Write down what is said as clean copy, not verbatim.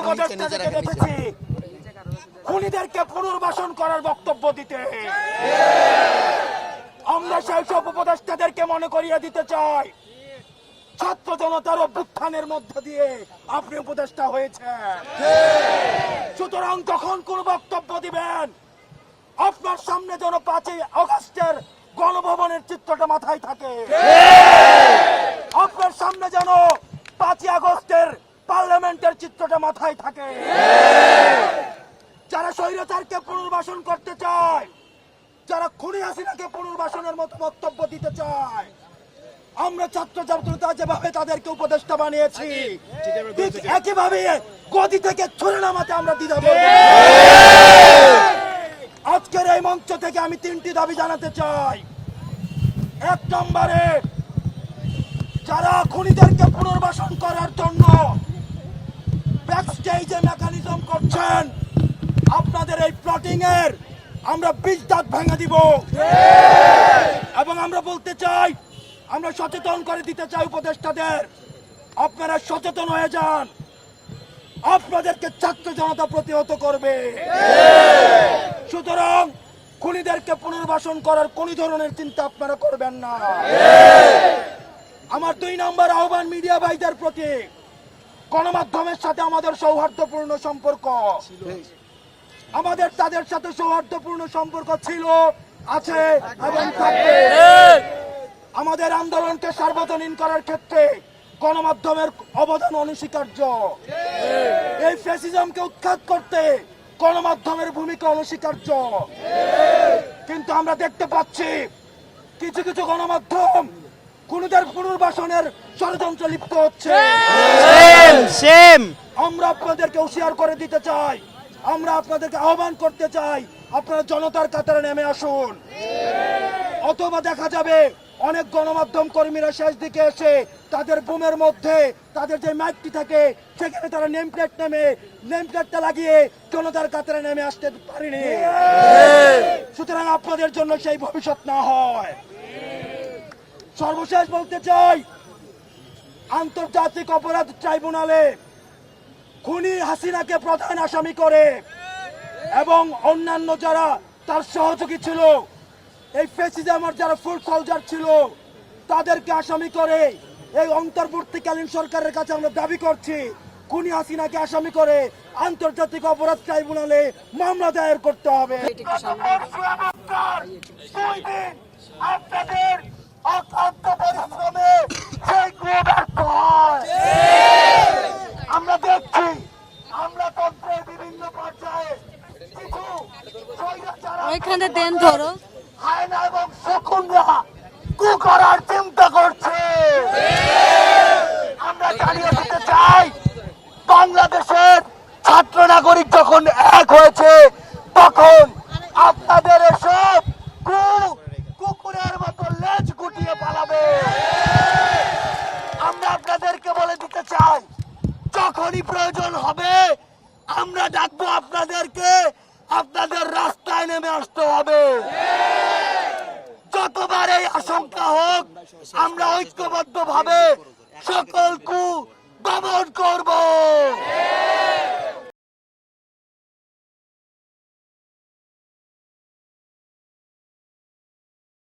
উপদেষ্টা দেখেছি খুনিদেরকে পুনর্বাসন করার বক্তব্য দিতে। আমরা সেই সব উপদেষ্টাদেরকে মনে করিয়ে দিতে চাই, ছাত্র জনতার অভ্যুত্থানের মধ্য দিয়ে আপনি উপদেষ্টা হয়েছেন। সুতরাং যখন কোন বক্তব্য দিবেন, আপনার সামনে যেন 5ই আগস্টের গণভবনের চিত্রটা মাথায় থাকে। আপনার সামনে যেন 5ই আগস্টের পার্লামেন্টের চিত্রটা মাথায় থাকে। যারা স্বৈরাচারকে পুনর্বাসন করতে চায়, যারা খুনি হাসিনাকে পুনর্বাসনের মতো বক্তব্য দিতে চায়, আমরা ছাত্র জনতা যেভাবে তাদেরকে উপদেষ্টা বানিয়েছি, ঠিক একইভাবে গদি থেকে ছুড়ে নামাতে আমরা দ্বিধা করব না। আজকের এই মঞ্চ থেকে আমি 3টি দাবি জানাতে চাই। 1 নম্বরে, যারা খুনিদেরকে পুনর্বাসন করার জন্য ব্যাকস্টেজে মেকানিজম করছেন, আপনাদের এই প্লটিং এর আমরা 20 দাঁত ভেঙে দিব। এবং আমরা বলতে চাই, আমরা সচেতন করে দিতে চাই উপদেষ্টাদের, আপনারা সচেতন হয়ে যান, আপনাদেরকে ছাত্র জনতা প্রতিহত করবে। সুতরাং খুনিদেরকে পুনর্বাসন করার কোন ধরনের চিন্তা আপনারা করবেন না। আমার 2 নম্বর আহ্বান মিডিয়া ভাইদের প্রতি, গণমাধ্যমের সাথে আমাদের সৌহার্দ্যপূর্ণ সম্পর্ক, আমাদের তাদের সাথে সৌহার্দ্যপূর্ণ সম্পর্ক ছিল, আছে এবং থাকবে। আমাদের আন্দোলনকে সার্বজনীন করার ক্ষেত্রে গণমাধ্যমের অবদান অনস্বীকার্য। এই ফ্যাসিজমকে উৎখাত করতে গণমাধ্যমের ভূমিকা অনস্বীকার্য। কিন্তু আমরা দেখতে পাচ্ছি কিছু কিছু গণমাধ্যম খুনিদের পুনর্বাসনের ষড়যন্ত্র লিপ্ত হচ্ছে। আমরা আপনাদেরকে হুঁশিয়ার করে দিতে চাই, আমরা আপনাদেরকে আহ্বান করতে চাই, আপনারা জনতার কাতারে নেমে আসুন। অথবা দেখা যাবে অনেক গণমাধ্যম কর্মীরা শেষ দিকে এসে তাদের বুমের মধ্যে তাদের যে মাইকটি থাকে সেখানে তারা নেম প্লেটটা লাগিয়ে জনতার কাতারে নেমে আসতে পারেনি। সুতরাং আপনাদের জন্য সেই ভবিষ্যৎ না হয়। সর্বশেষ বলতে চাই, আন্তর্জাতিক অপরাধ ট্রাইব্যুনালে খুনি হাসিনাকে প্রধান আসামি করে এবং অন্যান্য যারা তার সহযোগী ছিল, এই ফ্যাসিজমের যারা ফুল সোলজার ছিল, তাদেরকে আসামি করে এই অন্তর্বর্তীকালীন সরকারের কাছে আমরা দাবি করছি, খুনি হাসিনাকে আসামি করে আন্তর্জাতিক অপরাধ ট্রাইব্যুনালে মামলা দায়ের করতে হবে। আপনাদের অক্লান্ত পরিশ্রমে আমরা দেখছি, আমরা তন্ত্রের বিভিন্ন পর্যায়ে কিছু ওইখানে দেন ধরো হায়না এবং শকুনরা কু করার চিন্তা করছে। আমরা জানিয়ে দিতে চাই, বাংলাদেশের ছাত্র নাগরিক যখন এক হয়েছে, তখন আপনাদের এসব কুকুরের মতো লেজ গুটিয়ে পালাবে। আমরা আপনাদেরকে বলে দিতে চাই, যখনই প্রয়োজন হবে আমরা ডাকবো আপনাদেরকে, আপনাদের রাস্তায় নেমে আসতে হবে। যতবার এই আশঙ্কা হোক, আমরা ঐক্যবদ্ধ ভাবে সকল কু দমন করব।